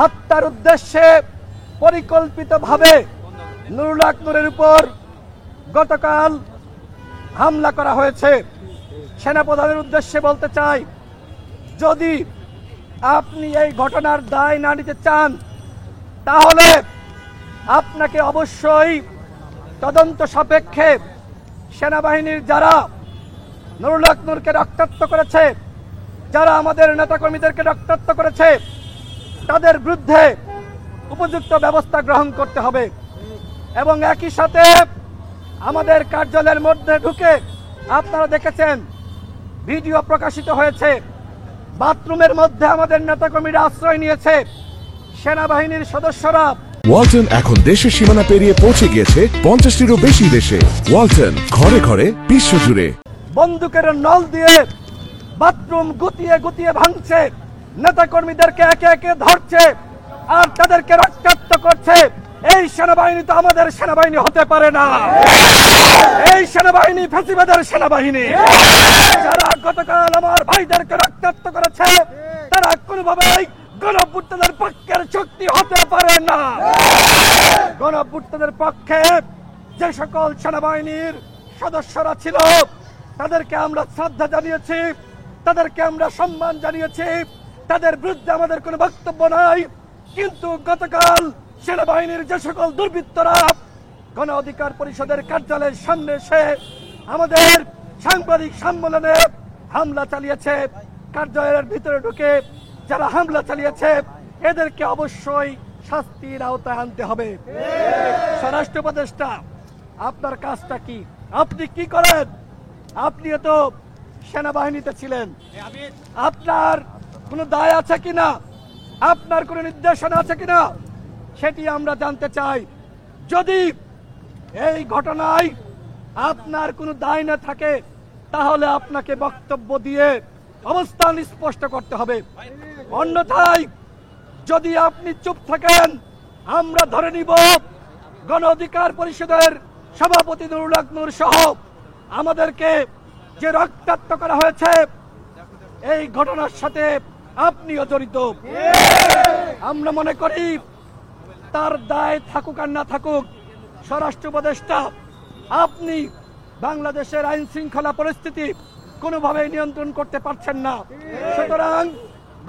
হত্যার উদ্দেশ্যে পরিকল্পিতভাবে নুরুল হক নূরের উপর গতকাল হামলা করা হয়েছে। সেনাপ্রধানের উদ্দেশ্যে বলতে চাই, যদি আপনি এই ঘটনার দায় না নিতে চান তাহলে আপনাকে অবশ্যই তদন্ত সাপেক্ষে সেনাবাহিনীর যারা নুরুল হক নূরকে রক্তাক্ত করেছে, যারা আমাদের নেতাকর্মীদেরকে রক্তাক্ত করেছে, তাদের বিরুদ্ধে উপযুক্ত ব্যবস্থা গ্রহণ করতে হবে। এবং একই সাথে আমাদের কার্যালয়ের মধ্যে ঢুকে আপনারা দেখেছেন, ভিডিও প্রকাশিত হয়েছে, বাথরুমের মধ্যে আমাদের নেতাকর্মীরা আশ্রয় নিয়েছে। সেনাবাহিনীর সদস্যরা ওয়ালটন এখন দেশের সীমানা পেরিয়ে পৌঁছে গিয়েছে 50টিরও বেশি দেশে। ওয়ালটন, ঘরে ঘরে, বিশ্বজুড়ে। বন্দুকের নল দিয়ে বাথরুম গুতিয়ে গুতিয়ে ভাঙছে, নেতাকর্মীদেরকে একে একে ধরছে আর তাদেরকে রক্তাক্ত করছে। এই সেনাবাহিনী তো আমাদের সেনাবাহিনী হতে পারে না। এই সেনাবাহিনী ফ্যাসিবাদের সেনাবাহিনী। যারা গতকাল আমার ভাইদেরকে রক্তাক্ত করেছে তারা কোনোভাবেই গণঅভ্যুত্থানের পক্ষের শক্তি হতে পারে না। গণঅভ্যুত্থানের পক্ষে যে সকল সেনাবাহিনীর সদস্যরা ছিল তাদেরকে আমরা শ্রদ্ধা জানিয়েছি, তাদেরকে আমরা সম্মান জানিয়েছি, তাদের বিরুদ্ধে আমাদের কোনো বক্তব্য নাই। কিন্তু গতকাল সেনাবাহিনীর যে সকল দুর্বৃত্তরা গণ অধিকার পরিষদের কার্যালয়ের সামনে এসে আমাদের সাংবাদিক সম্মেলনে হামলা চালিয়েছে, কার্যালয়ের ভিতরে ঢুকে যারা হামলা চালিয়েছে এদেরকে অবশ্যই শাস্তির আওতায় আনতে হবে। স্বরাষ্ট্র উপদেষ্টা, আপনার কাজটা কি? আপনি কি করেন? আপনি তো সেনাবাহিনীতে ছিলেন, আপনার কোনো দায় আছে কিনা, আপনার কোনো নির্দেশনা আছে কিনা সেটি আমরা জানতে চাই। যদি এই ঘটনায় আপনার কোনো দায় না থাকে তাহলে আপনাকে বক্তব্য দিয়ে অবস্থান স্পষ্ট করতে হবে। অন্যথায় যদি আপনি চুপ থাকেন আমরা ধরে নিব গণ অধিকার পরিষদের সভাপতি নুরুল হক নূর সহ আমাদেরকে যে রক্তাক্ত করা হয়েছে এই ঘটনার সাথে আপনিও জড়িত। আমরা মনে করি তার দায় থাকুক আর না থাকুক, স্বরাষ্ট্র উপদেষ্টা আপনি বাংলাদেশের আইন শৃঙ্খলা পরিস্থিতি কোনোভাবে নিয়ন্ত্রণ করতে পারছেন না। সুতরাং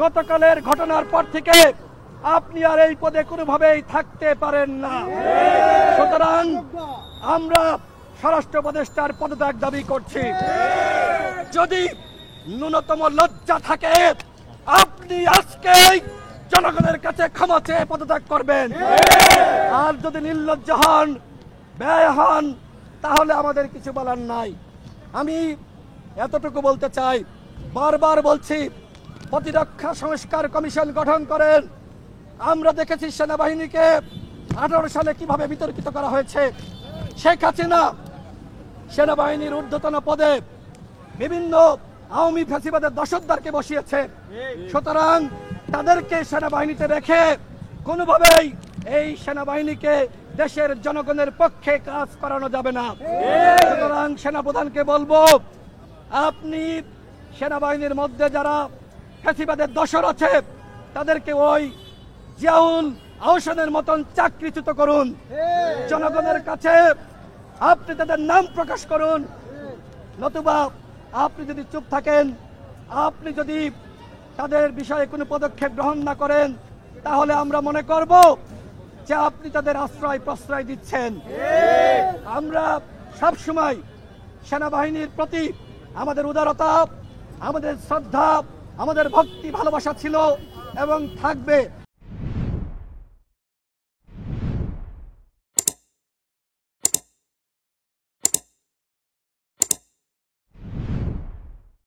গতকালের ঘটনার পর থেকে আপনি আর এই পদে কোনোভাবেই থাকতে পারেন না। সুতরাং আমরা স্বরাষ্ট্র উপদেষ্টার পদত্যাগ দাবি করছি। যদি ন্যূনতম লজ্জা থাকে আপনি আজকে জনগণের কাছে ক্ষমা চেয়ে পদত্যাগ করবেন। আর যদি নির্লজ্জ হন, ব্যয় হন, তাহলে আমাদের কিছু বলার নাই। আমি এতটুকু বলতে চাই, বারবার বলছি, প্রতিরক্ষা সংস্কার কমিশন গঠন করেন। আমরা দেখেছি সেনাবাহিনীকে 18 সালে কিভাবে বিতর্কিত করা হয়েছে। শেখ হাসিনা সেনাবাহিনীর ঊর্ধ্বতন পদে বিভিন্ন আওয়ামী ফ্যাসিবাদের দশকদারকে বসিয়েছে। সুতরাং তাদেরকে সেনাবাহিনীতে রেখে কোনোভাবেই এই সেনাবাহিনীকে দেশের জনগণের পক্ষে কাজ করানো যাবে না। সুতরাং সেনাপ্রধানকে বলবো, আপনি সেনাবাহিনীর মধ্যে যারা ফ্যাসিবাদের দোসর আছে তাদেরকে ওই জিয়াউল আহসানের মতন চাকরিচ্যুত করুন। জনগণের কাছে আপনি তাদের নাম প্রকাশ করুন। নতুবা আপনি যদি চুপ থাকেন, আপনি যদি তাদের বিষয়ে কোনো পদক্ষেপ গ্রহণ না করেন তাহলে আমরা মনে করব যে আপনি তাদের আশ্রয় প্রশ্রয় দিচ্ছেন। আমরা সবসময় সেনাবাহিনীর প্রতি আমাদের উদারতা, আমাদের শ্রদ্ধা, আমাদের ভক্তি ভালোবাসা ছিল এবং থাকবে।